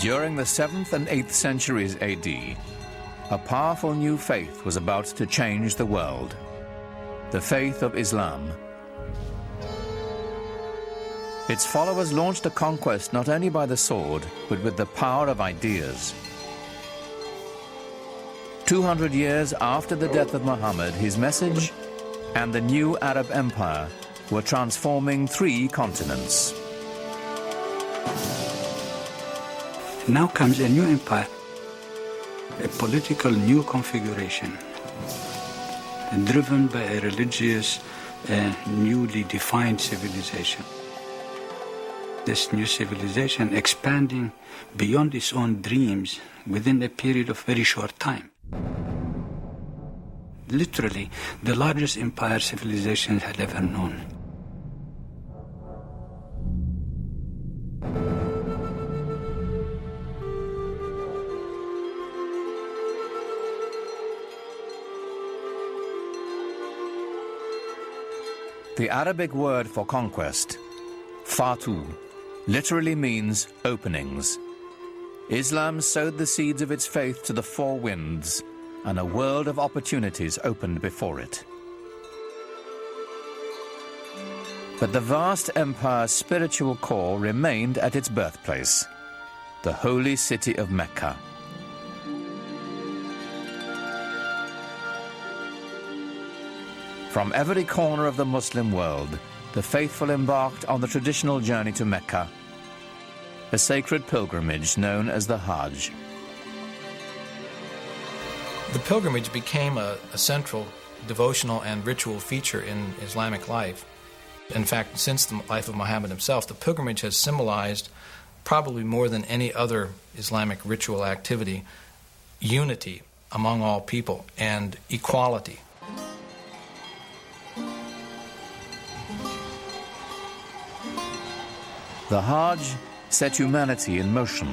During the 7th and 8th centuries AD, a powerful new faith was about to change the world, the faith of Islam. Its followers launched a conquest not only by the sword, but with the power of ideas. 200 years after the death of Muhammad, his message and the new Arab Empire were transforming 3 continents. Now comes a new empire, a political new configuration, driven by a religious, newly defined civilization. This new civilization expanding beyond its own dreams within a period of very short time. Literally, the largest empire civilization had ever known. The Arabic word for conquest, fatu, literally means openings. Islam sowed the seeds of its faith to the 4 winds, and a world of opportunities opened before it. But the vast empire's spiritual core remained at its birthplace, the holy city of Mecca. From every corner of the Muslim world, the faithful embarked on the traditional journey to Mecca, a sacred pilgrimage known as the Hajj. The pilgrimage became a central devotional and ritual feature in Islamic life. In fact, since the life of Muhammad himself, the pilgrimage has symbolized, probably more than any other Islamic ritual activity, unity among all people and equality. The Hajj set humanity in motion.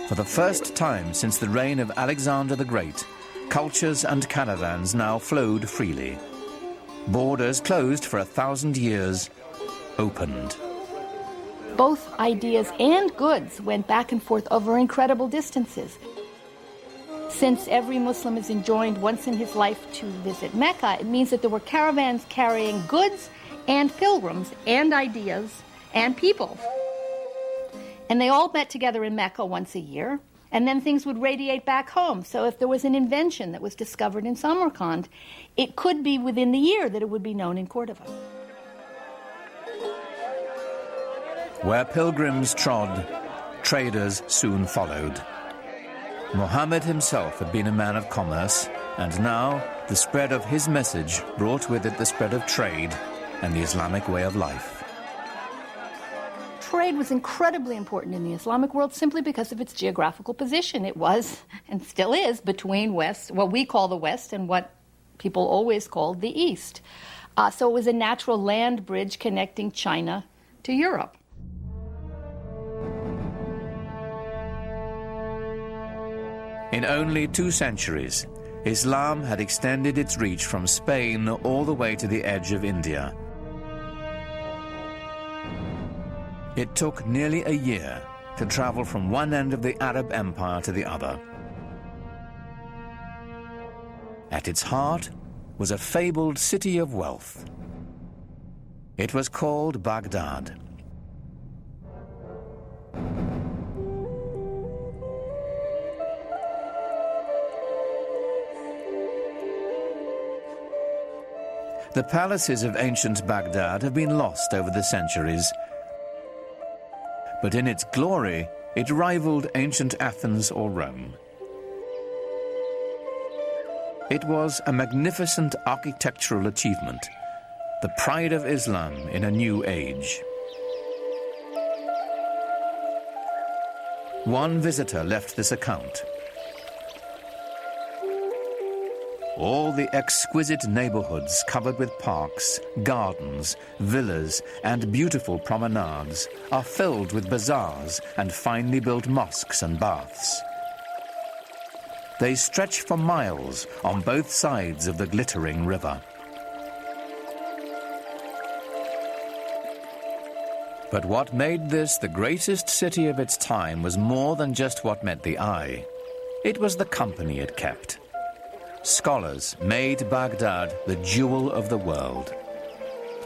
For the first time since the reign of Alexander the Great, cultures and caravans now flowed freely. Borders closed for 1,000 years opened. Both ideas and goods went back and forth over incredible distances. Since every Muslim is enjoined once in his life to visit Mecca, it means that there were caravans carrying goods and pilgrims and ideas and people. And they all met together in Mecca once a year, and then things would radiate back home. So if there was an invention that was discovered in Samarkand, it could be within the year that it would be known in Cordova. Where pilgrims trod, traders soon followed. Muhammad himself had been a man of commerce, and now the spread of his message brought with it the spread of trade and the Islamic way of life. Trade was incredibly important in the Islamic world simply because of its geographical position. It was, and still is, between West, what we call the West, and what people always called the East. So it was a natural land bridge connecting China to Europe. In only 2 centuries, Islam had extended its reach from Spain all the way to the edge of India. It took nearly a year to travel from one end of the Arab Empire to the other. At its heart was a fabled city of wealth. It was called Baghdad. The palaces of ancient Baghdad have been lost over the centuries, but in its glory, it rivaled ancient Athens or Rome. It was a magnificent architectural achievement, the pride of Islam in a new age. One visitor left this account. All the exquisite neighborhoods covered with parks, gardens, villas, and beautiful promenades are filled with bazaars and finely built mosques and baths. They stretch for miles on both sides of the glittering river. But what made this the greatest city of its time was more than just what met the eye. It was the company it kept. Scholars made Baghdad the jewel of the world.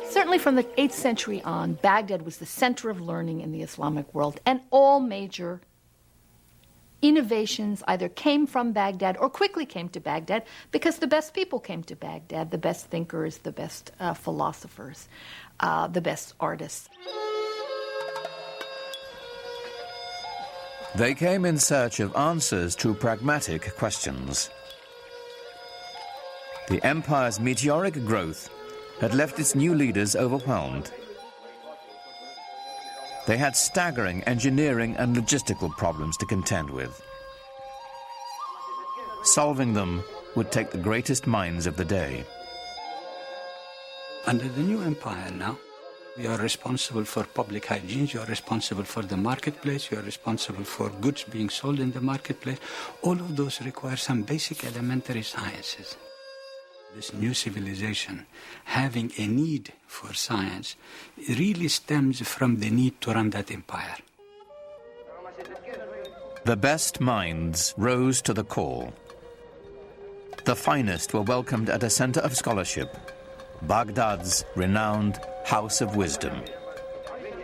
Certainly from the 8th century on, Baghdad was the center of learning in the Islamic world, and all major innovations either came from Baghdad or quickly came to Baghdad because the best people came to Baghdad, the best thinkers, the best philosophers, the best artists. They came in search of answers to pragmatic questions. The empire's meteoric growth had left its new leaders overwhelmed. They had staggering engineering and logistical problems to contend with. Solving them would take the greatest minds of the day. Under the new empire now, you are responsible for public hygiene, you are responsible for the marketplace, you are responsible for goods being sold in the marketplace. All of those require some basic elementary sciences. This new civilization, having a need for science, really stems from the need to run that empire. The best minds rose to the call. The finest were welcomed at a center of scholarship, Baghdad's renowned House of Wisdom.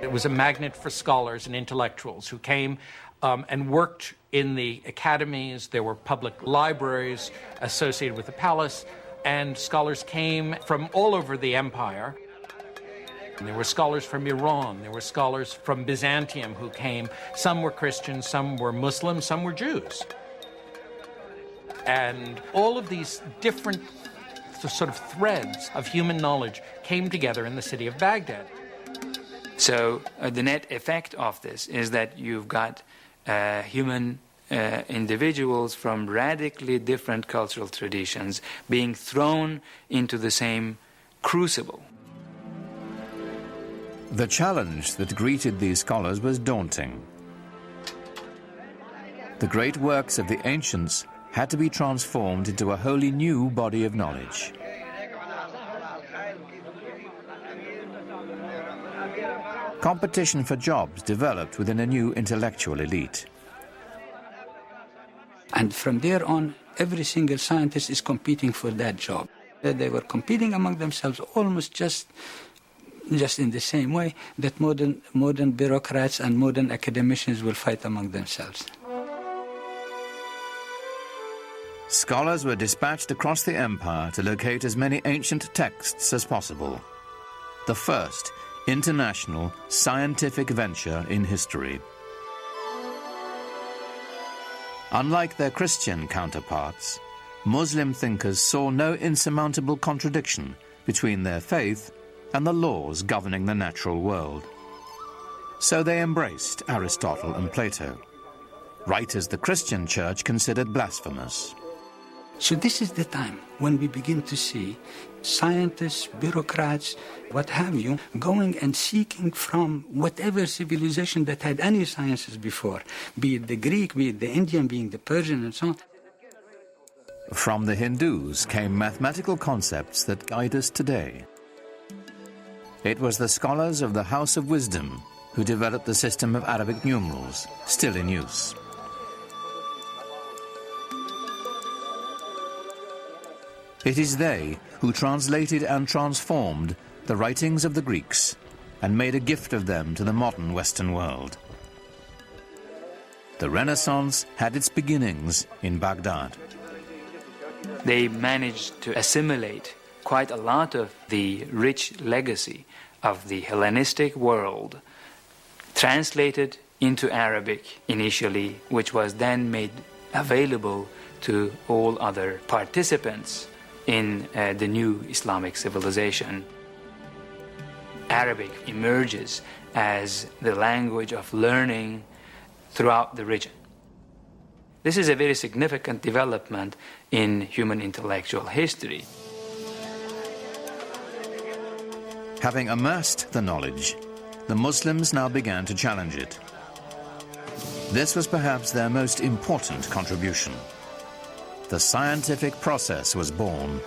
It was a magnet for scholars and intellectuals who came and worked in the academies. There were public libraries associated with the palace, and scholars came from all over the empire. And there were scholars from Iran, there were scholars from Byzantium who came. Some were Christians, some were Muslims, some were Jews. And all of these different sort of threads of human knowledge came together in the city of Baghdad. So the net effect of this is that you've got human individuals from radically different cultural traditions being thrown into the same crucible. The challenge that greeted these scholars was daunting. The great works of the ancients had to be transformed into a wholly new body of knowledge. Competition for jobs developed within a new intellectual elite. And from there on, every single scientist is competing for that job. They were competing among themselves almost just in the same way that modern bureaucrats and modern academicians will fight among themselves. Scholars were dispatched across the empire to locate as many ancient texts as possible. The first international scientific venture in history. Unlike their Christian counterparts, Muslim thinkers saw no insurmountable contradiction between their faith and the laws governing the natural world. So they embraced Aristotle and Plato, writers the Christian church considered blasphemous. So this is the time when we begin to see scientists, bureaucrats, what have you, going and seeking from whatever civilization that had any sciences before, be it the Greek, be it the Indian, being the Persian, and so on. From the Hindus came mathematical concepts that guide us today. It was the scholars of the House of Wisdom who developed the system of Arabic numerals, still in use. It is they who translated and transformed the writings of the Greeks and made a gift of them to the modern Western world. The Renaissance had its beginnings in Baghdad. They managed to assimilate quite a lot of the rich legacy of the Hellenistic world, translated into Arabic initially, which was then made available to all other participants in the new Islamic civilization. Arabic emerges as the language of learning throughout the region. This is a very significant development in human intellectual history. Having amassed the knowledge, the Muslims now began to challenge it. This was perhaps their most important contribution. The scientific process was born.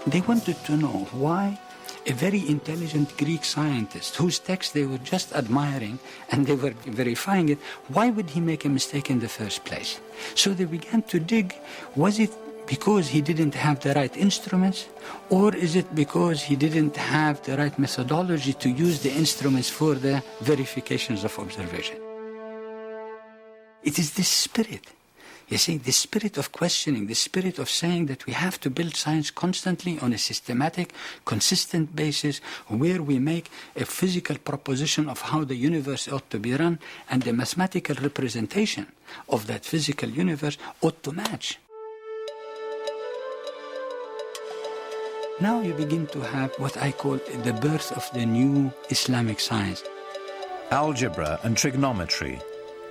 They wanted to know why a very intelligent Greek scientist whose text they were just admiring and they were verifying it. Why would he make a mistake in the first place? So they began to dig, was it because he didn't have the right instruments, or is it because he didn't have the right methodology to use the instruments for the verifications of observation? It is this spirit. You see, the spirit of questioning, the spirit of saying that we have to build science constantly on a systematic, consistent basis where we make a physical proposition of how the universe ought to be run, and the mathematical representation of that physical universe ought to match. Now you begin to have what I call the birth of the new Islamic science. Algebra and trigonometry,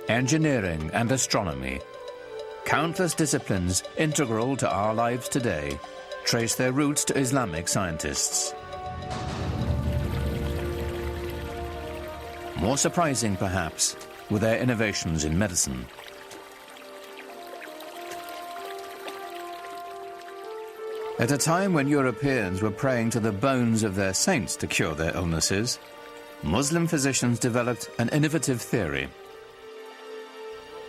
engineering and astronomy, countless disciplines integral to our lives today, trace their roots to Islamic scientists. More surprising, perhaps, were their innovations in medicine. At a time when Europeans were praying to the bones of their saints to cure their illnesses, Muslim physicians developed an innovative theory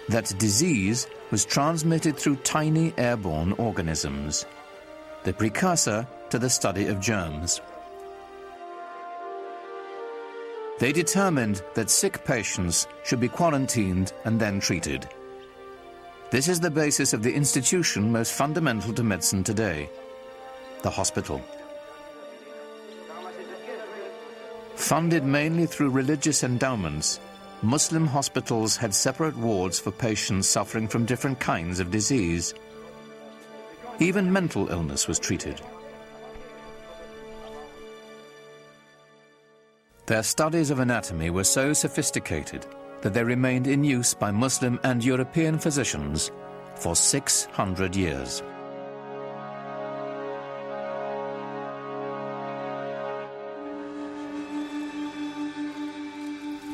that disease was transmitted through tiny airborne organisms, the precursor to the study of germs. They determined that sick patients should be quarantined and then treated. This is the basis of the institution most fundamental to medicine today, the hospital. Funded mainly through religious endowments, Muslim hospitals had separate wards for patients suffering from different kinds of disease. Even mental illness was treated. Their studies of anatomy were so sophisticated that they remained in use by Muslim and European physicians for 600 years.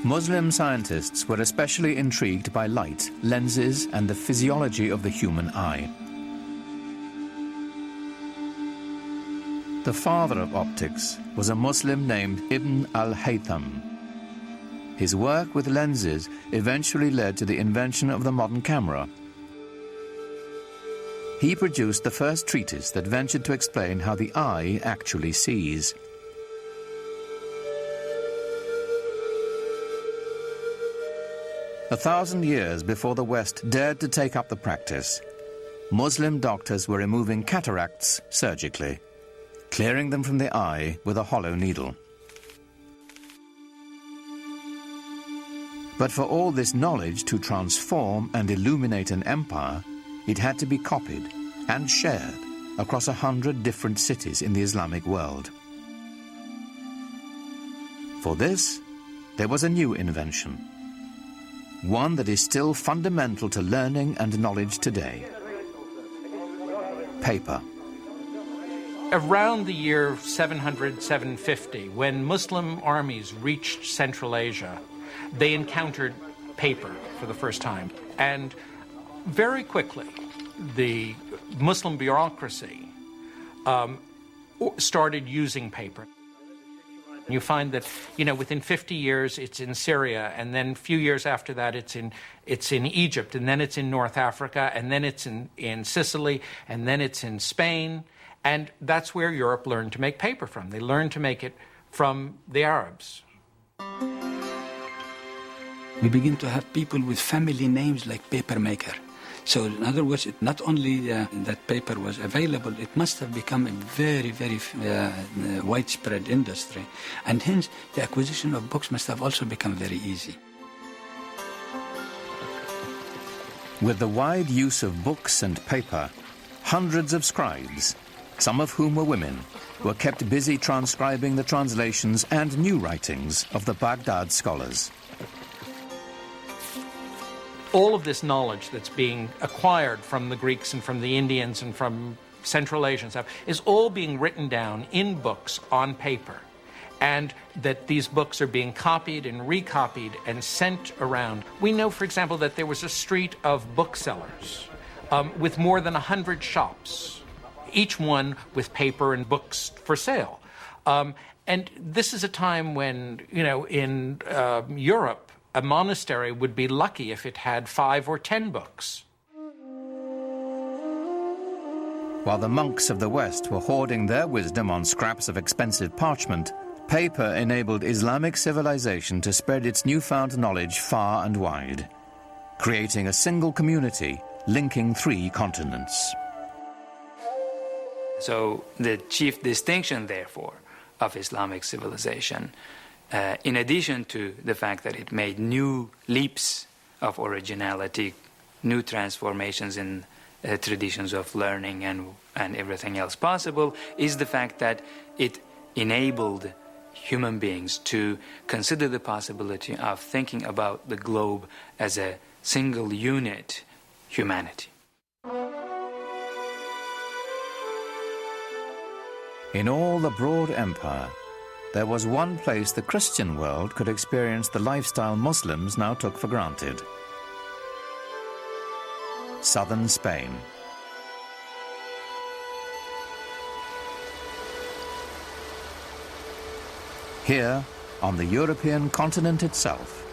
Muslim scientists were especially intrigued by light, lenses, and the physiology of the human eye. The father of optics was a Muslim named Ibn al-Haytham. His work with lenses eventually led to the invention of the modern camera. He produced the first treatise that ventured to explain how the eye actually sees. A 1,000 years before the West dared to take up the practice, Muslim doctors were removing cataracts surgically, clearing them from the eye with a hollow needle. But for all this knowledge to transform and illuminate an empire, it had to be copied and shared across 100 different cities in the Islamic world. For this, there was a new invention, one that is still fundamental to learning and knowledge today: paper. Around the year 700, 750, when Muslim armies reached Central Asia, they encountered paper for the first time. And very quickly, the Muslim bureaucracy started using paper. You find that, within 50 years it's in Syria, and then a few years after that it's in Egypt, and then it's in North Africa, and then it's in Sicily, and then it's in Spain. And that's where Europe learned to make paper from. They learned to make it from the Arabs. We begin to have people with family names like papermaker. So in other words, not only that paper was available, it must have become a very, very widespread industry. And hence, the acquisition of books must have also become very easy. With the wide use of books and paper, hundreds of scribes, some of whom were women, were kept busy transcribing the translations and new writings of the Baghdad scholars. All of this knowledge that's being acquired from the Greeks and from the Indians and from Central Asia and stuff is all being written down in books on paper, and that these books are being copied and recopied and sent around. We know, for example, that there was a street of booksellers with more than 100 shops, each one with paper and books for sale. And this is a time when, in Europe, a monastery would be lucky if it had 5 or 10 books. While the monks of the West were hoarding their wisdom on scraps of expensive parchment, paper enabled Islamic civilization to spread its newfound knowledge far and wide, creating a single community linking 3 continents. So the chief distinction, therefore, of Islamic civilization, in addition to the fact that it made new leaps of originality, new transformations in traditions of learning and everything else possible, is the fact that it enabled human beings to consider the possibility of thinking about the globe as a single unit, humanity. In all the broad empire, there was one place the Christian world could experience the lifestyle Muslims now took for granted: southern Spain. Here, on the European continent itself,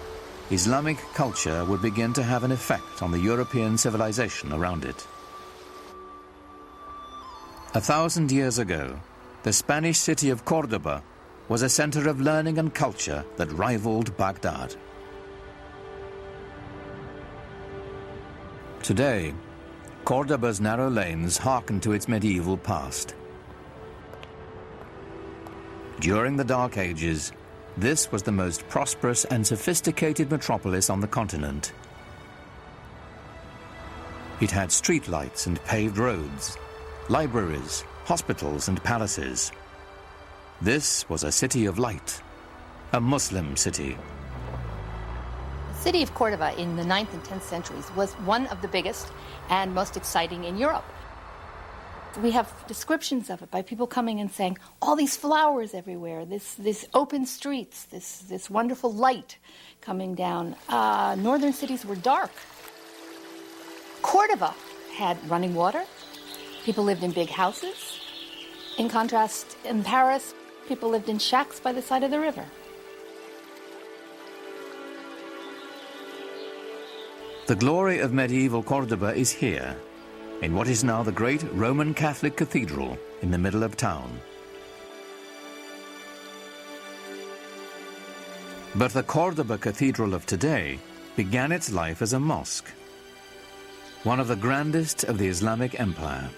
Islamic culture would begin to have an effect on the European civilization around it. 1,000 years ago, the Spanish city of Cordoba was a center of learning and culture that rivaled Baghdad. Today, Cordoba's narrow lanes hearken to its medieval past. During the Dark Ages, this was the most prosperous and sophisticated metropolis on the continent. It had streetlights and paved roads, libraries, hospitals and palaces. This was a city of light, a Muslim city. The city of Cordoba in the 9th and 10th centuries was one of the biggest and most exciting in Europe. We have descriptions of it by people coming and saying, all these flowers everywhere, this open streets, this wonderful light coming down. Northern cities were dark. Cordoba had running water. People lived in big houses. In contrast, in Paris, people lived in shacks by the side of the river. The glory of medieval Cordoba is here, in what is now the great Roman Catholic Cathedral in the middle of town. But the Cordoba Cathedral of today began its life as a mosque, one of the grandest of the Islamic Empire.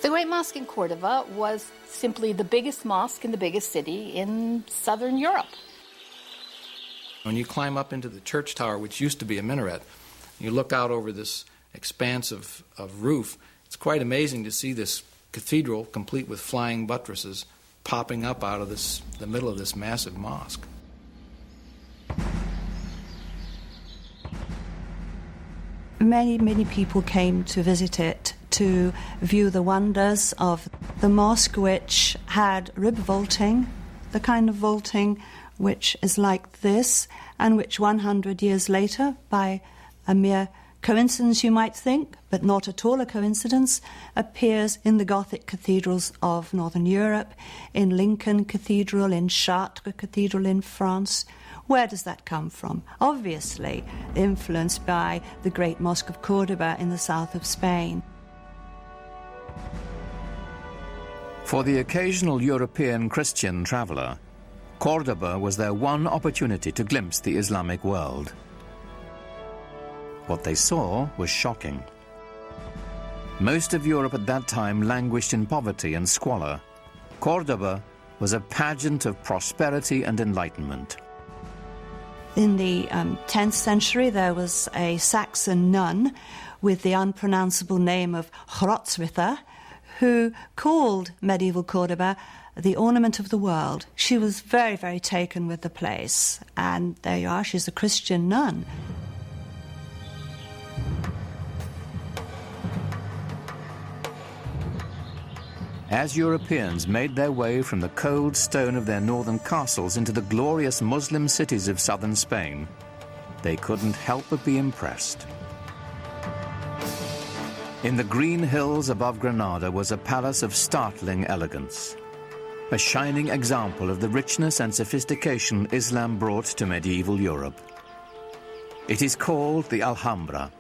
The Great Mosque in Cordoba was simply the biggest mosque in the biggest city in southern Europe. When you climb up into the church tower, which used to be a minaret, you look out over this expanse of roof, it's quite amazing to see this cathedral, complete with flying buttresses, popping up out of the middle of this massive mosque. Many people came to visit it to view the wonders of the mosque, which had rib vaulting, the kind of vaulting which is like this, and which 100 years later, by a mere coincidence you might think, but not at all a coincidence, appears in the Gothic cathedrals of Northern Europe, in Lincoln Cathedral, in Chartres Cathedral in France. Where does that come from? Obviously influenced by the great Mosque of Cordoba in the south of Spain. For the occasional European Christian traveler, Cordoba was their one opportunity to glimpse the Islamic world. What they saw was shocking. Most of Europe at that time languished in poverty and squalor. Cordoba was a pageant of prosperity and enlightenment. In the 10th century, there was a Saxon nun with the unpronounceable name of Hrotswitha, who called medieval Cordoba the ornament of the world. She was very, very taken with the place. And there you are, she's a Christian nun. As Europeans made their way from the cold stone of their northern castles into the glorious Muslim cities of southern Spain, they couldn't help but be impressed. In the green hills above Granada was a palace of startling elegance. a shining example of the richness and sophistication Islam brought to medieval Europe. It is called the Alhambra.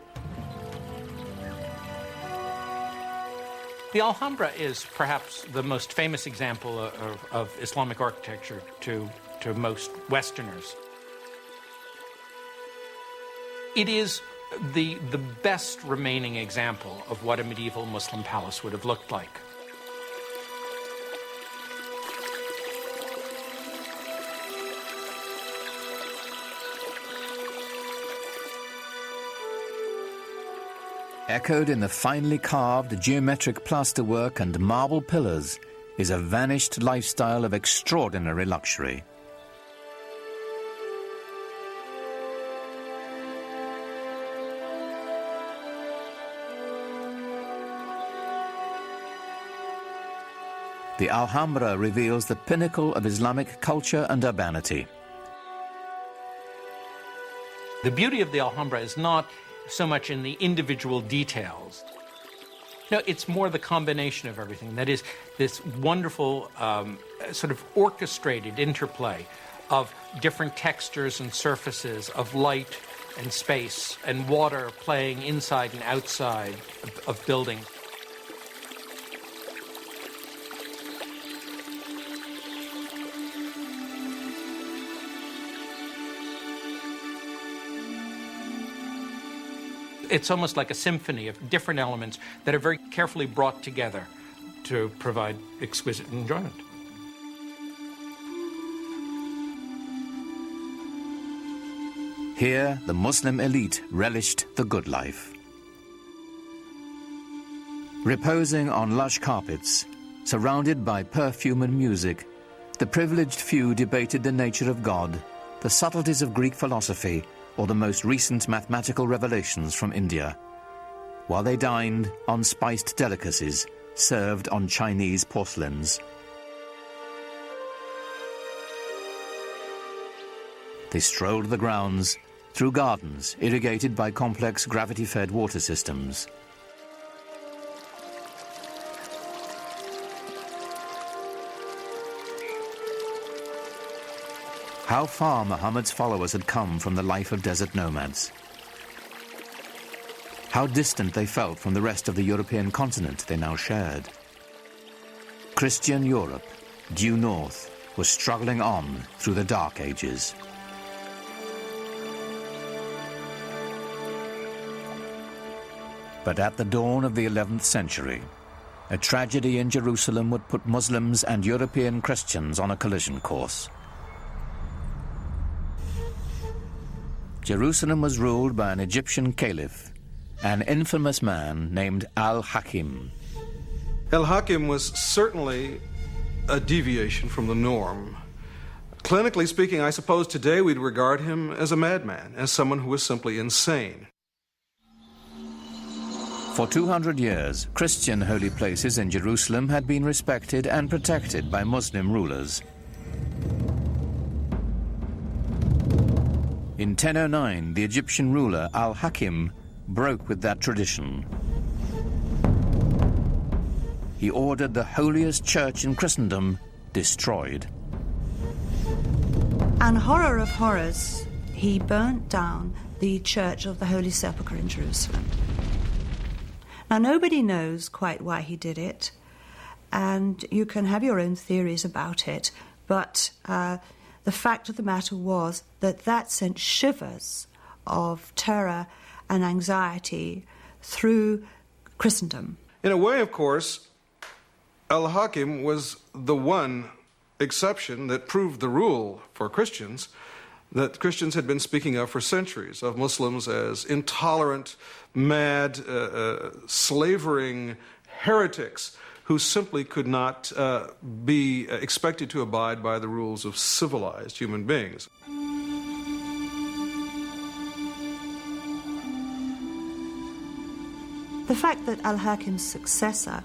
The Alhambra is perhaps the most famous example of Islamic architecture to most Westerners. It is the best remaining example of what a medieval Muslim palace would have looked like. Echoed in the finely carved geometric plasterwork and marble pillars is a vanished lifestyle of extraordinary luxury. The Alhambra reveals the pinnacle of Islamic culture and urbanity. The beauty of the Alhambra is not so much in the individual details. No, it's more the combination of everything. That is, this wonderful sort of orchestrated interplay of different textures and surfaces, of light and space and water playing inside and outside of buildings. It's almost like a symphony of different elements that are very carefully brought together to provide exquisite enjoyment. Here, the Muslim elite relished the good life. Reposing on lush carpets, surrounded by perfume and music, the privileged few debated the nature of God, the subtleties of Greek philosophy, or the most recent mathematical revelations from India, while they dined on spiced delicacies served on Chinese porcelains. They strolled the grounds through gardens irrigated by complex gravity-fed water systems. How far Muhammad's followers had come from the life of desert nomads. How distant they felt from the rest of the European continent they now shared. Christian Europe, due north, was struggling on through the Dark Ages. But at the dawn of the 11th century, a tragedy in Jerusalem would put Muslims and European Christians on a collision course. Jerusalem was ruled by an Egyptian caliph, an infamous man named Al-Hakim. Al-Hakim was certainly a deviation from the norm. Clinically speaking, I suppose today we'd regard him as a madman, as someone who was simply insane. For 200 years, Christian holy places in Jerusalem had been respected and protected by Muslim rulers. In 1009, the Egyptian ruler Al-Hakim broke with that tradition. He ordered the holiest church in Christendom destroyed. And horror of horrors, he burnt down the Church of the Holy Sepulchre in Jerusalem. Now, nobody knows quite why he did it, and you can have your own theories about it, but the fact of the matter was that that sent shivers of terror and anxiety through Christendom. In a way, of course, Al-Hakim was the one exception that proved the rule for Christians that Christians had been speaking of for centuries, of Muslims as intolerant, mad, slavering heretics who simply could not be expected to abide by the rules of civilized human beings. The fact that Al-Hakim's successor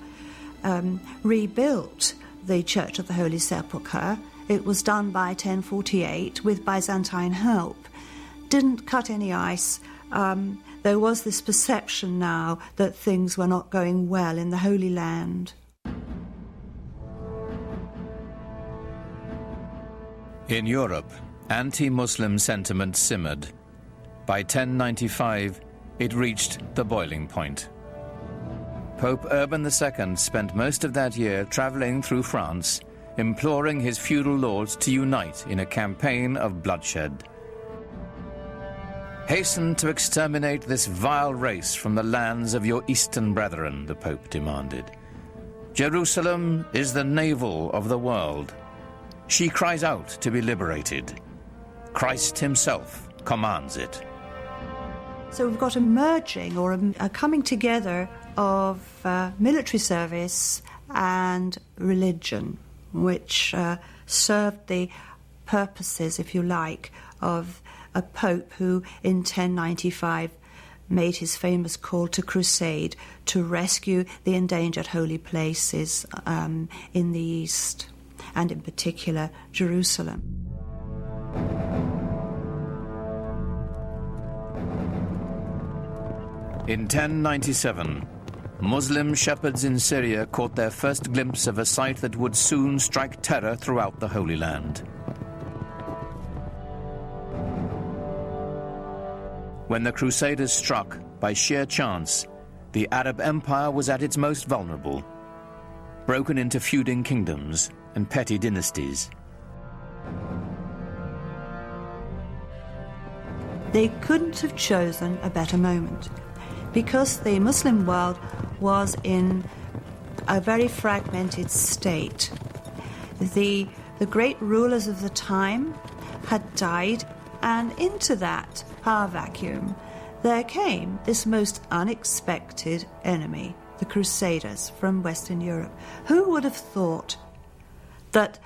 rebuilt the Church of the Holy Sepulchre, it was done by 1048 with Byzantine help, didn't cut any ice. There was this perception now that things were not going well in the Holy Land. In Europe, anti-Muslim sentiment simmered. By 1095, it reached the boiling point. Pope Urban II spent most of that year traveling through France, imploring his feudal lords to unite in a campaign of bloodshed. Hasten to exterminate this vile race from the lands of your Eastern brethren, the Pope demanded. Jerusalem is the navel of the world. She cries out to be liberated. Christ himself commands it. So we've got a merging or a coming together of military service and religion, which served the purposes, if you like, of a pope who in 1095 made his famous call to crusade to rescue the endangered holy places in the East, and in particular Jerusalem. In 1097, Muslim shepherds in Syria caught their first glimpse of a sight that would soon strike terror throughout the Holy Land. When the Crusaders struck, by sheer chance, the Arab Empire was at its most vulnerable, broken into feuding kingdoms and petty dynasties. They couldn't have chosen a better moment, because the Muslim world was in a very fragmented state. The great rulers of the time had died, and into that power vacuum there came this most unexpected enemy, the Crusaders from Western Europe. Who would have thought that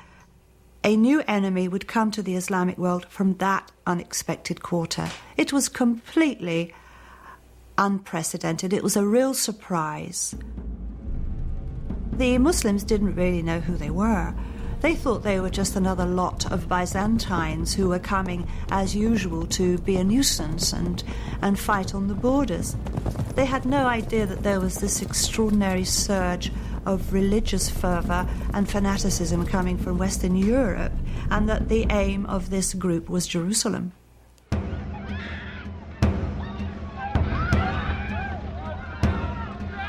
a new enemy would come to the Islamic world from that unexpected quarter? It was completely unprecedented. It was a real surprise. The Muslims didn't really know who they were. They thought they were just another lot of Byzantines who were coming, as usual, to be a nuisance and fight on the borders. They had no idea that there was this extraordinary surge of religious fervour and fanaticism coming from Western Europe, and that the aim of this group was Jerusalem.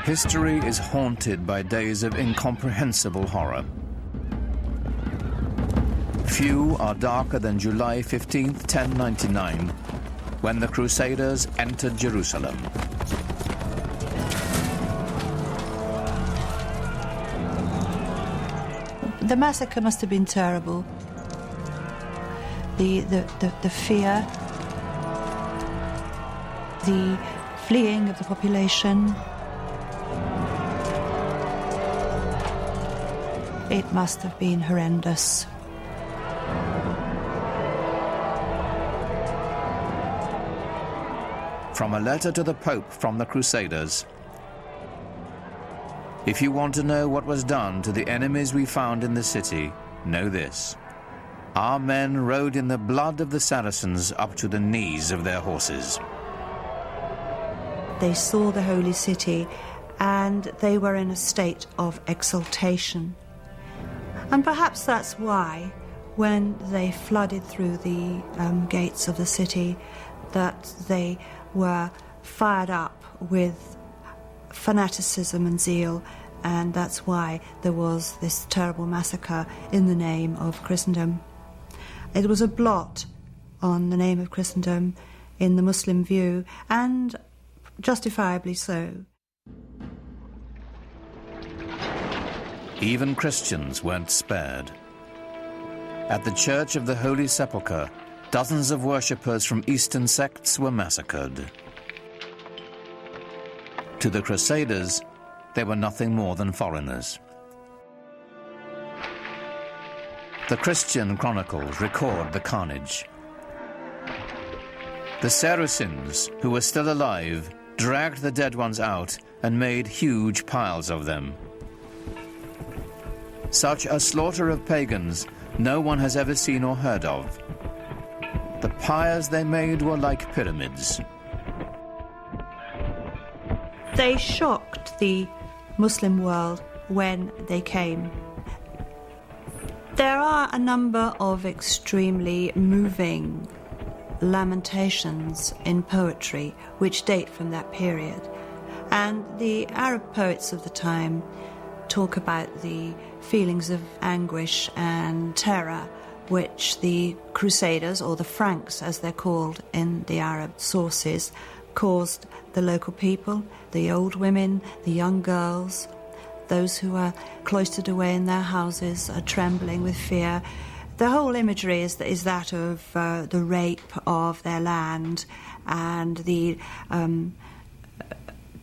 History is haunted by days of incomprehensible horror. Few are darker than July 15th, 1099, when the Crusaders entered Jerusalem. The massacre must have been terrible. The fear, the fleeing of the population. It must have been horrendous. From a letter to the Pope from the Crusaders. If you want to know what was done to the enemies we found in the city, know this. Our men rode in the blood of the Saracens up to the knees of their horses. They saw the holy city and they were in a state of exultation. And perhaps that's why, when they flooded through the gates of the city, that they were fired up with fanaticism and zeal, and that's why there was this terrible massacre in the name of Christendom. It was a blot on the name of Christendom in the Muslim view, and justifiably so. Even Christians weren't spared. At the Church of the Holy Sepulchre, dozens of worshippers from Eastern sects were massacred. To the Crusaders, they were nothing more than foreigners. The Christian chronicles record the carnage. The Saracens, who were still alive, dragged the dead ones out and made huge piles of them. Such a slaughter of pagans no one has ever seen or heard of. The pyres they made were like pyramids. They shocked the Muslim world when they came. There are a number of extremely moving lamentations in poetry which date from that period. And the Arab poets of the time talk about the feelings of anguish and terror which the Crusaders, or the Franks as they're called in the Arab sources, caused the local people, the old women, the young girls, those who are cloistered away in their houses are trembling with fear. The whole imagery is that of the rape of their land and the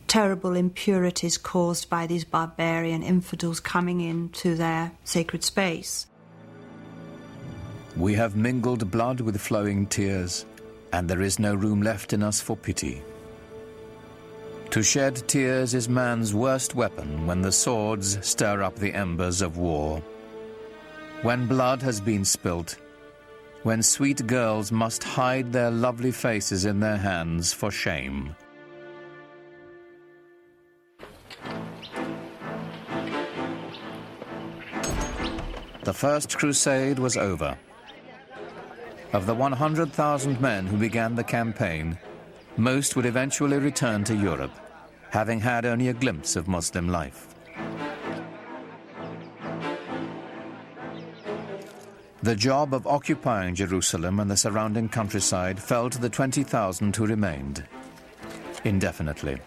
terrible impurities caused by these barbarian infidels coming into their sacred space. We have mingled blood with flowing tears, and there is no room left in us for pity. To shed tears is man's worst weapon when the swords stir up the embers of war. When blood has been spilt, when sweet girls must hide their lovely faces in their hands for shame. The First Crusade was over. Of the 100,000 men who began the campaign, most would eventually return to Europe, having had only a glimpse of Muslim life. The job of occupying Jerusalem and the surrounding countryside fell to the 20,000 who remained, indefinitely.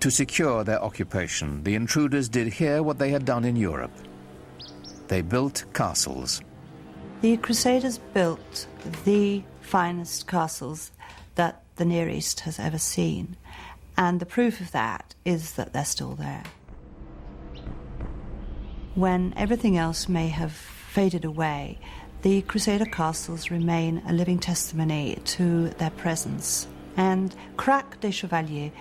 To secure their occupation, the intruders did here what they had done in Europe. They built castles. The Crusaders built the finest castles that the Near East has ever seen, and the proof of that is that they're still there. When everything else may have faded away, the Crusader castles remain a living testimony to their presence. And Crac des Chevaliers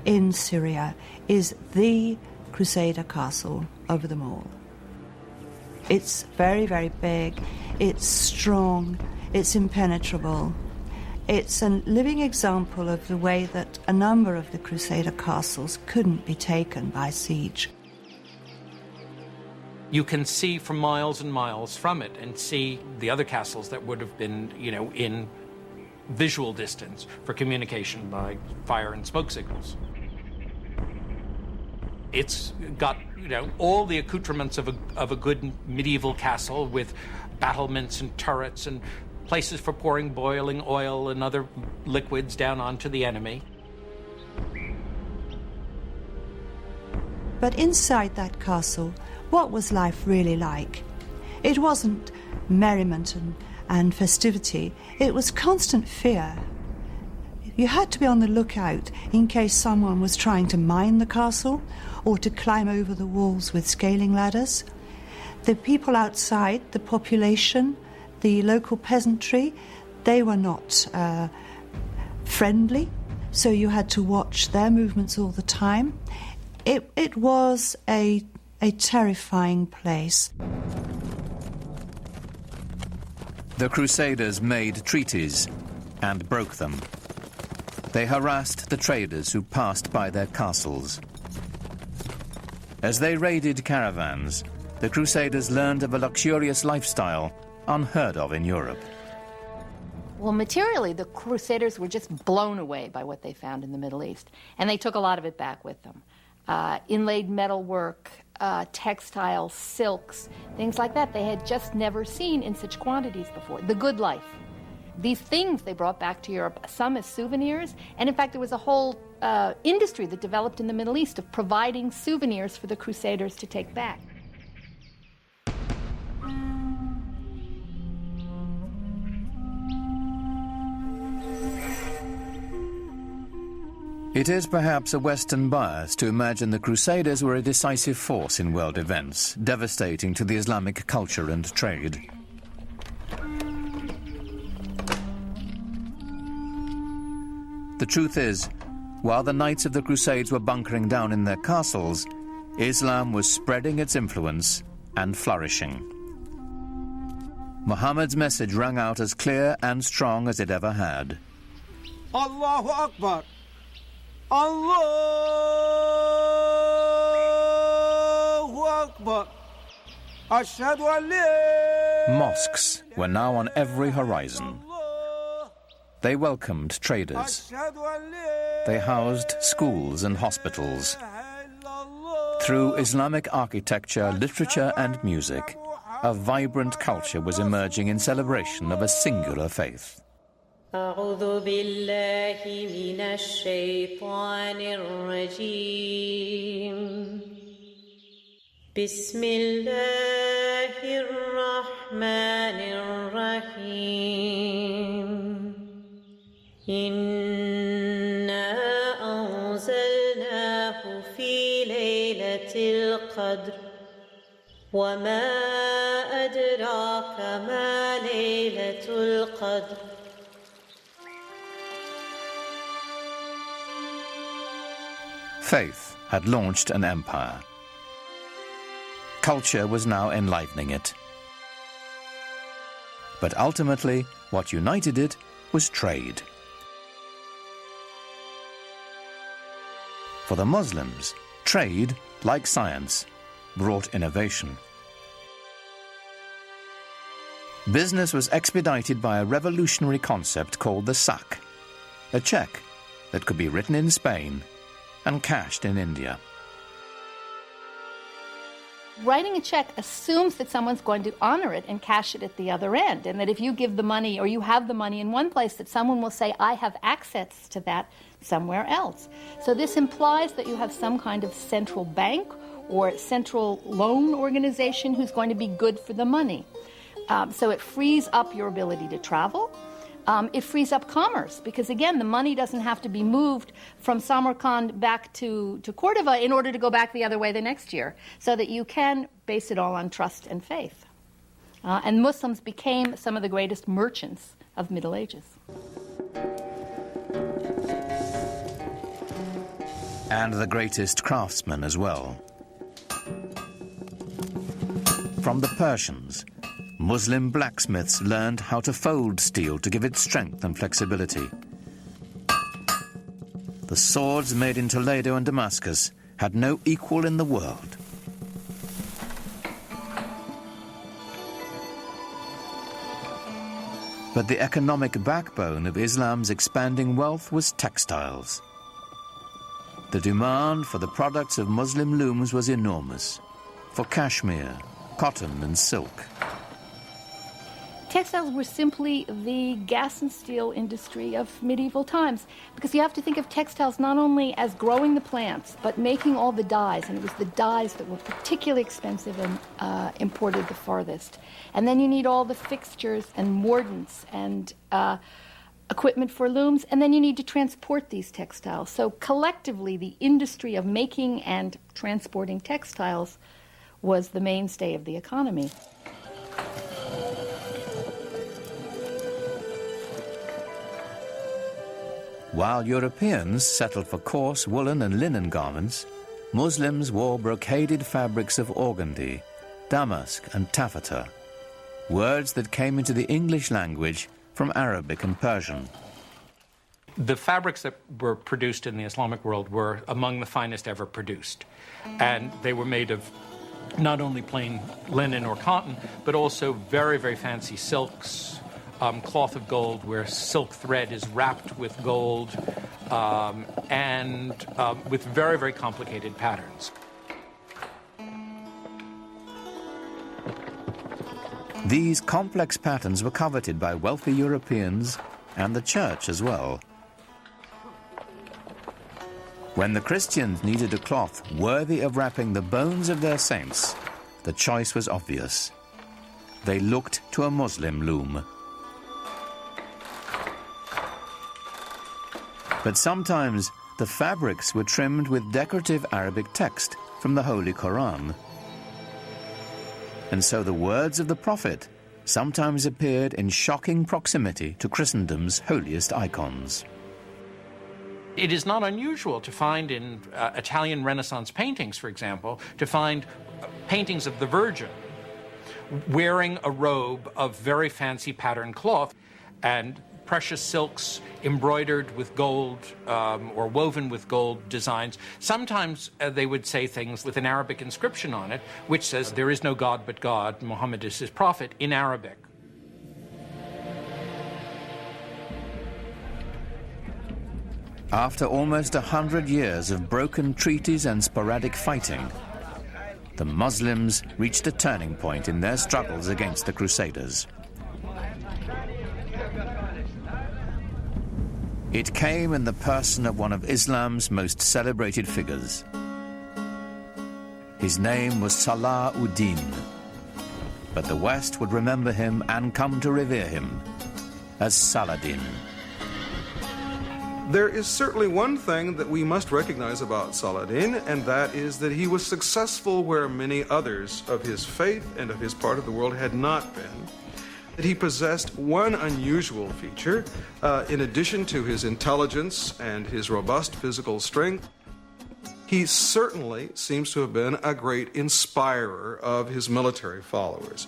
in Syria is the Crusader castle over them all. It's very, very big, it's strong, it's impenetrable. It's a living example of the way that a number of the Crusader castles couldn't be taken by siege. You can see for miles and miles from it and see the other castles that would have been, in visual distance for communication by fire and smoke signals. It's got, all the accoutrements of a good medieval castle with battlements and turrets and places for pouring boiling oil and other liquids down onto the enemy. But inside that castle, what was life really like? It wasn't merriment and festivity. It was constant fear. You had to be on the lookout in case someone was trying to mine the castle or to climb over the walls with scaling ladders. The people outside, the population, the local peasantry, they were not friendly, so you had to watch their movements all the time. It was a terrifying place. The Crusaders made treaties and broke them. They harassed the traders who passed by their castles. As they raided caravans, the Crusaders learned of a luxurious lifestyle unheard of in Europe. Well, materially, the Crusaders were just blown away by what they found in the Middle East, and they took a lot of it back with them. Inlaid metalwork, textiles, silks, things like that they had just never seen in such quantities before. The good life. These things they brought back to Europe, some as souvenirs, and in fact there was a whole industry that developed in the Middle East of providing souvenirs for the Crusaders to take back. It is perhaps a Western bias to imagine the Crusaders were a decisive force in world events, devastating to the Islamic culture and trade. The truth is, while the knights of the Crusades were bunkering down in their castles, Islam was spreading its influence and flourishing. Muhammad's message rang out as clear and strong as it ever had. Allahu Akbar! Allahu Akbar. Ashhadu an la. Mosques were now on every horizon. They welcomed traders. They housed schools and hospitals. Through Islamic architecture, literature and music, a vibrant culture was emerging in celebration of a singular faith. أعوذ بالله من الشيطان الرجيم بسم الله الرحمن الرحيم إنا أنزلناه في ليلة القدر وما أدراك ما ليلة القدر Faith had launched an empire. Culture was now enlivening it. But ultimately, what united it was trade. For the Muslims, trade, like science, brought innovation. Business was expedited by a revolutionary concept called the sak, a cheque that could be written in Spain and cashed in India. Writing a check assumes that someone's going to honor it and cash it at the other end, and that if you give the money or you have the money in one place, that someone will say, I have access to that somewhere else. So this implies that you have some kind of central bank or central loan organization who's going to be good for the money. So it frees up your ability to travel. It frees up commerce because, again, the money doesn't have to be moved from Samarkand back to Cordova in order to go back the other way the next year, so that you can base it all on trust and faith. And Muslims became some of the greatest merchants of Middle Ages. And the greatest craftsmen as well. From the Persians, Muslim blacksmiths learned how to fold steel to give it strength and flexibility. The swords made in Toledo and Damascus had no equal in the world. But the economic backbone of Islam's expanding wealth was textiles. The demand for the products of Muslim looms was enormous, for cashmere, cotton and silk. Textiles were simply the gas and steel industry of medieval times, because you have to think of textiles not only as growing the plants, but making all the dyes, and it was the dyes that were particularly expensive and imported the farthest. And then you need all the fixtures and mordants and equipment for looms, and then you need to transport these textiles. So collectively, the industry of making and transporting textiles was the mainstay of the economy. While Europeans settled for coarse woolen and linen garments, Muslims wore brocaded fabrics of organdie, damask and taffeta, words that came into the English language from Arabic and Persian. The fabrics that were produced in the Islamic world were among the finest ever produced. And they were made of not only plain linen or cotton, but also very, very fancy silks, cloth of gold where silk thread is wrapped with gold, and with very, very complicated patterns. These complex patterns were coveted by wealthy Europeans and the church as well. When the Christians needed a cloth worthy of wrapping the bones of their saints, the choice was obvious. They looked to a Muslim loom. But sometimes the fabrics were trimmed with decorative Arabic text from the Holy Quran. And so the words of the Prophet sometimes appeared in shocking proximity to Christendom's holiest icons. It is not unusual to find in Italian Renaissance paintings, for example, to find paintings of the Virgin wearing a robe of very fancy patterned cloth, and precious silks embroidered with gold or woven with gold designs. Sometimes they would say things with an Arabic inscription on it, which says, "There is no God but God, Muhammad is his prophet," in Arabic. After almost 100 years of broken treaties and sporadic fighting, the Muslims reached a turning point in their struggles against the Crusaders. It came in the person of one of Islam's most celebrated figures. His name was Salah ud-Din, but the West would remember him and come to revere him as Saladin. There is certainly one thing that we must recognize about Saladin, and that is that he was successful where many others of his faith and of his part of the world had not been. That he possessed one unusual feature, in addition to his intelligence and his robust physical strength. He certainly seems to have been a great inspirer of his military followers.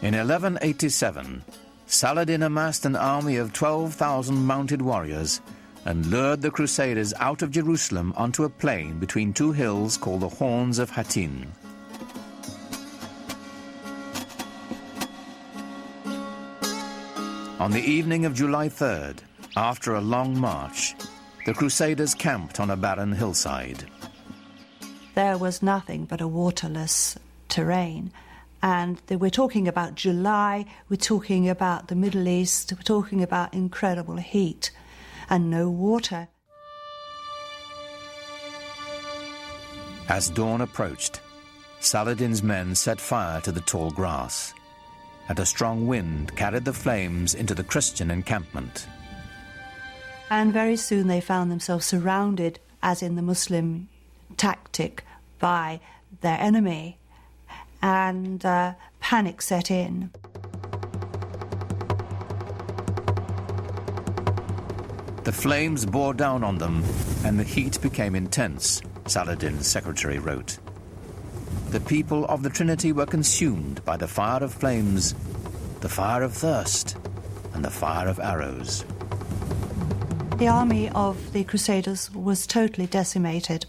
In 1187, Saladin amassed an army of 12,000 mounted warriors and lured the Crusaders out of Jerusalem onto a plain between two hills called the Horns of Hattin. On the evening of July 3rd, after a long march, the Crusaders camped on a barren hillside. There was nothing but a waterless terrain. And we're talking about July, we're talking about the Middle East, we're talking about incredible heat and no water. As dawn approached, Saladin's men set fire to the tall grass, and a strong wind carried the flames into the Christian encampment. And very soon they found themselves surrounded, as in the Muslim tactic, by their enemy. And panic set in. The flames bore down on them, and the heat became intense, Saladin's secretary wrote. The people of the Trinity were consumed by the fire of flames, the fire of thirst, and the fire of arrows. The army of the Crusaders was totally decimated.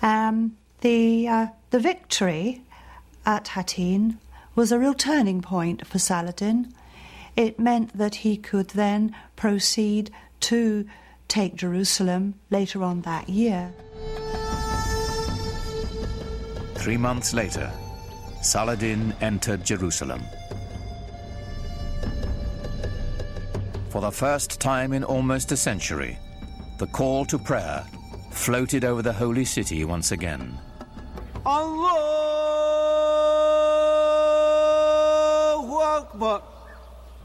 The victory at Hattin was a real turning point for Saladin. It meant that he could then proceed to take Jerusalem later on that year. 3 months later, Saladin entered Jerusalem. For the first time in almost a century, the call to prayer floated over the holy city once again. Allahu Akbar.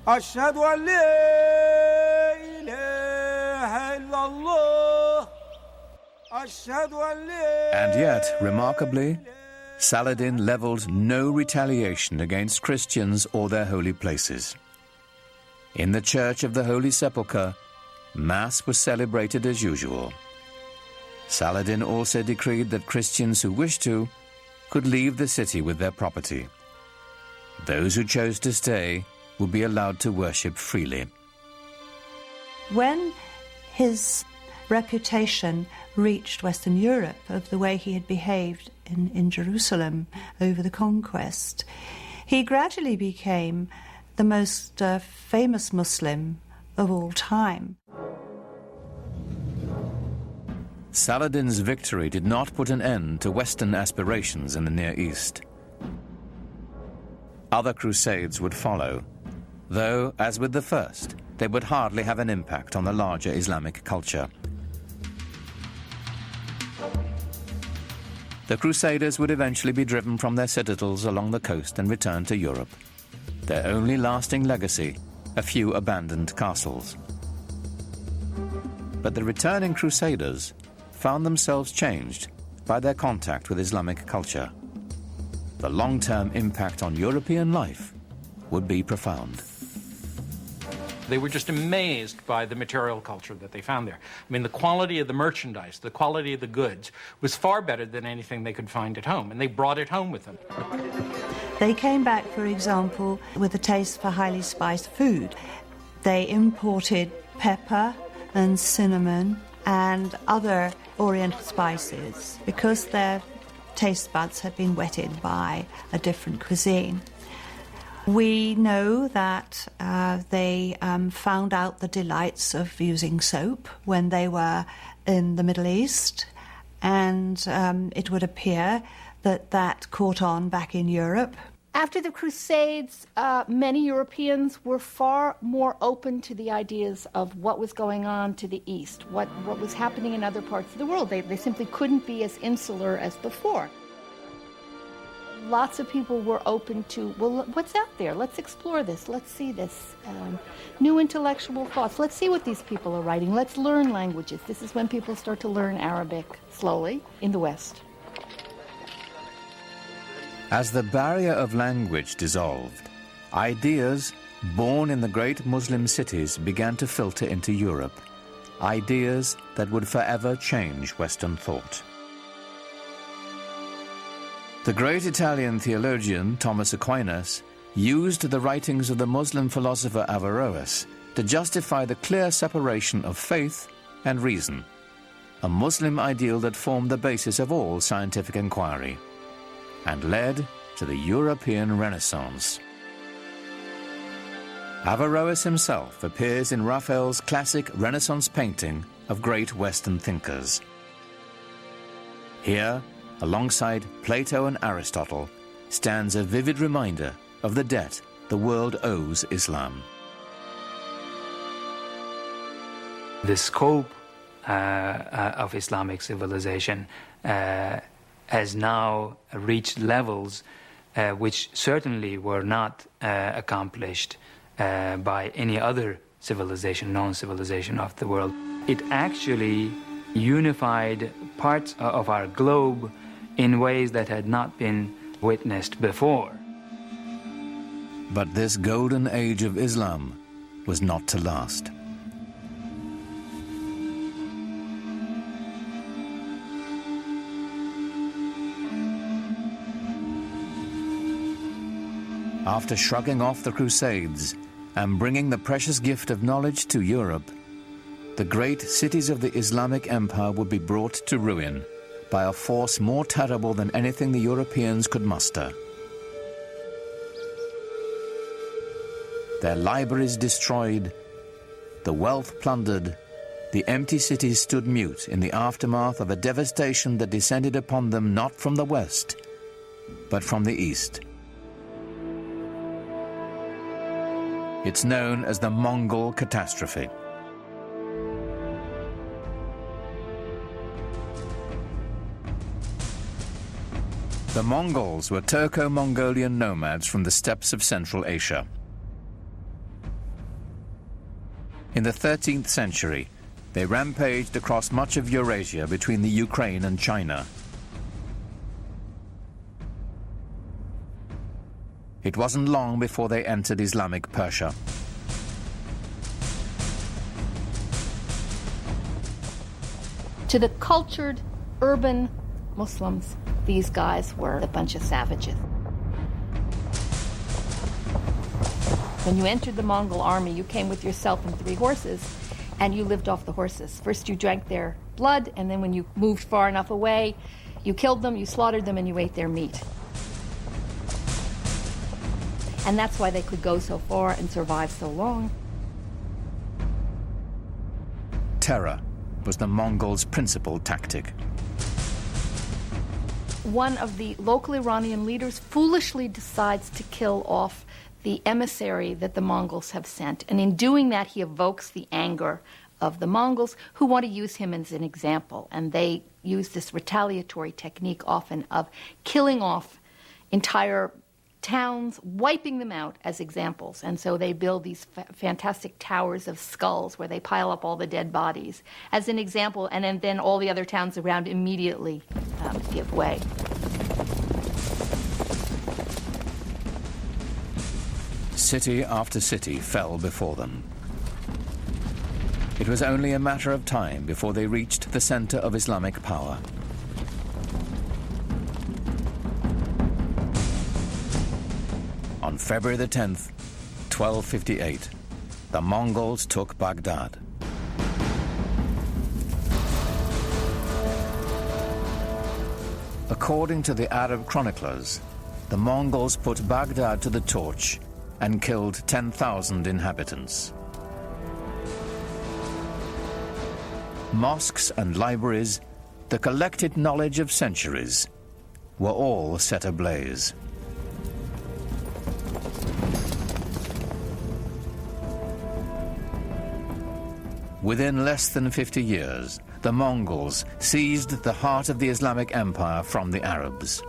Ashhadu an la ilaha illallah. Ashhadu an la. And yet, remarkably, Saladin leveled no retaliation against Christians or their holy places. In the Church of the Holy Sepulchre, Mass was celebrated as usual. Saladin also decreed that Christians who wished to could leave the city with their property. Those who chose to stay would be allowed to worship freely. When his reputation reached Western Europe of the way he had behaved in Jerusalem over the conquest, he gradually became the most famous Muslim of all time. Saladin's victory did not put an end to Western aspirations in the Near East. Other crusades would follow, though, as with the first, they would hardly have an impact on the larger Islamic culture. The Crusaders would eventually be driven from their citadels along the coast and return to Europe. Their only lasting legacy, a few abandoned castles. But the returning Crusaders found themselves changed by their contact with Islamic culture. The long-term impact on European life would be profound. They were just amazed by the material culture that they found there. I mean, the quality of the merchandise, the quality of the goods was far better than anything they could find at home, and they brought it home with them. They came back, for example, with a taste for highly spiced food. They imported pepper and cinnamon and other Oriental spices because their taste buds had been whetted by a different cuisine. We know that they found out the delights of using soap when they were in the Middle East, and it would appear that that caught on back in Europe. After the Crusades, many Europeans were far more open to the ideas of what was going on to the East, what was happening in other parts of the world. They simply couldn't be as insular as before. Lots of people were open to, well, what's out there? Let's explore this. Let's see this. New intellectual thoughts. Let's see what these people are writing. Let's learn languages. This is when people start to learn Arabic slowly in the West. As the barrier of language dissolved, ideas born in the great Muslim cities began to filter into Europe, ideas that would forever change Western thought. The great Italian theologian Thomas Aquinas used the writings of the Muslim philosopher Averroes to justify the clear separation of faith and reason, a Muslim ideal that formed the basis of all scientific inquiry, and led to the European Renaissance. Averroes himself appears in Raphael's classic Renaissance painting of great Western thinkers. Here, alongside Plato and Aristotle, stands a vivid reminder of the debt the world owes Islam. The scope of Islamic civilization has now reached levels which certainly were not accomplished by any other civilization, known civilization of the world. It actually unified parts of our globe in ways that had not been witnessed before. But this golden age of Islam was not to last. After shrugging off the Crusades and bringing the precious gift of knowledge to Europe, the great cities of the Islamic Empire would be brought to ruin by a force more terrible than anything the Europeans could muster. Their libraries destroyed, the wealth plundered, the empty cities stood mute in the aftermath of a devastation that descended upon them not from the west, but from the east. It's known as the Mongol catastrophe. The Mongols were Turco-Mongolian nomads from the steppes of Central Asia. In the 13th century, they rampaged across much of Eurasia between the Ukraine and China. It wasn't long before they entered Islamic Persia. To the cultured, urban Muslims, these guys were a bunch of savages. When you entered the Mongol army, you came with yourself and 3 horses, and you lived off the horses. First you drank their blood, and then when you moved far enough away, you killed them, you slaughtered them, and you ate their meat. And that's why they could go so far and survive so long. Terror was the Mongols' principal tactic. One of the local Iranian leaders foolishly decides to kill off the emissary that the Mongols have sent. And in doing that, he evokes the anger of the Mongols, who want to use him as an example. And they use this retaliatory technique often of killing off entire towns, wiping them out as examples. And so they build these fantastic towers of skulls where they pile up all the dead bodies as an example, and then all the other towns around immediately give way. City after city fell before them. It was only a matter of time before they reached the center of Islamic power. On February the 10th, 1258, the Mongols took Baghdad. According to the Arab chroniclers, the Mongols put Baghdad to the torch and killed 10,000 inhabitants. Mosques and libraries, the collected knowledge of centuries, were all set ablaze. Within less than 50 years, the Mongols seized the heart of the Islamic Empire from the Arabs.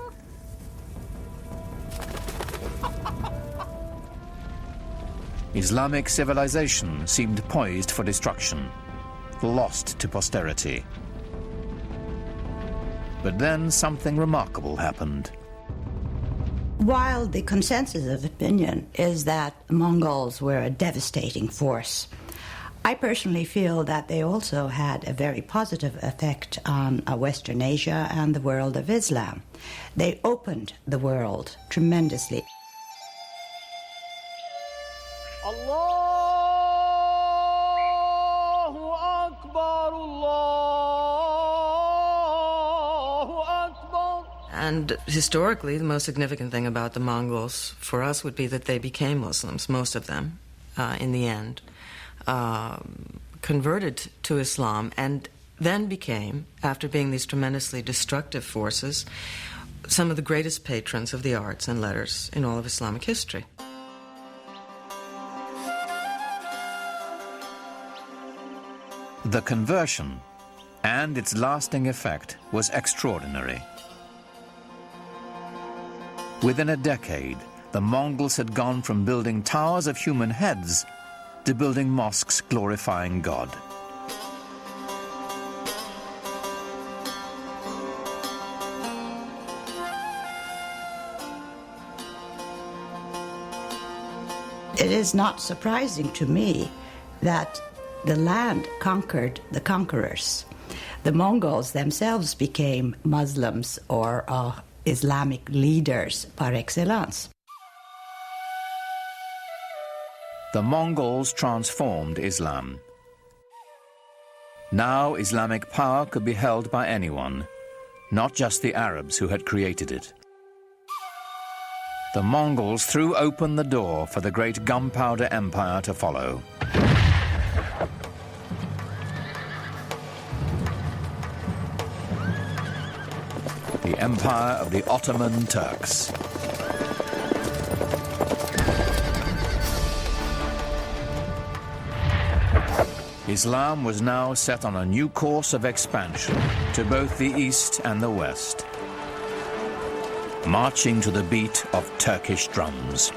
Islamic civilization seemed poised for destruction, lost to posterity. But then something remarkable happened. While the consensus of opinion is that Mongols were a devastating force, I personally feel that they also had a very positive effect on Western Asia and the world of Islam. They opened the world tremendously. Allahu Akbar, Allahu Akbar. And historically, the most significant thing about the Mongols for us would be that they became Muslims, most of them, in the end. Converted to Islam and then became, after being these tremendously destructive forces, some of the greatest patrons of the arts and letters in all of Islamic history. The conversion and its lasting effect was extraordinary. Within a decade, the Mongols had gone from building towers of human heads to building mosques glorifying God. It is not surprising to me that the land conquered the conquerors. The Mongols themselves became Muslims or Islamic leaders par excellence. The Mongols transformed Islam. Now Islamic power could be held by anyone, not just the Arabs who had created it. The Mongols threw open the door for the great gunpowder empire to follow. The empire of the Ottoman Turks. Islam was now set on a new course of expansion to both the East and the West, marching to the beat of Turkish drums.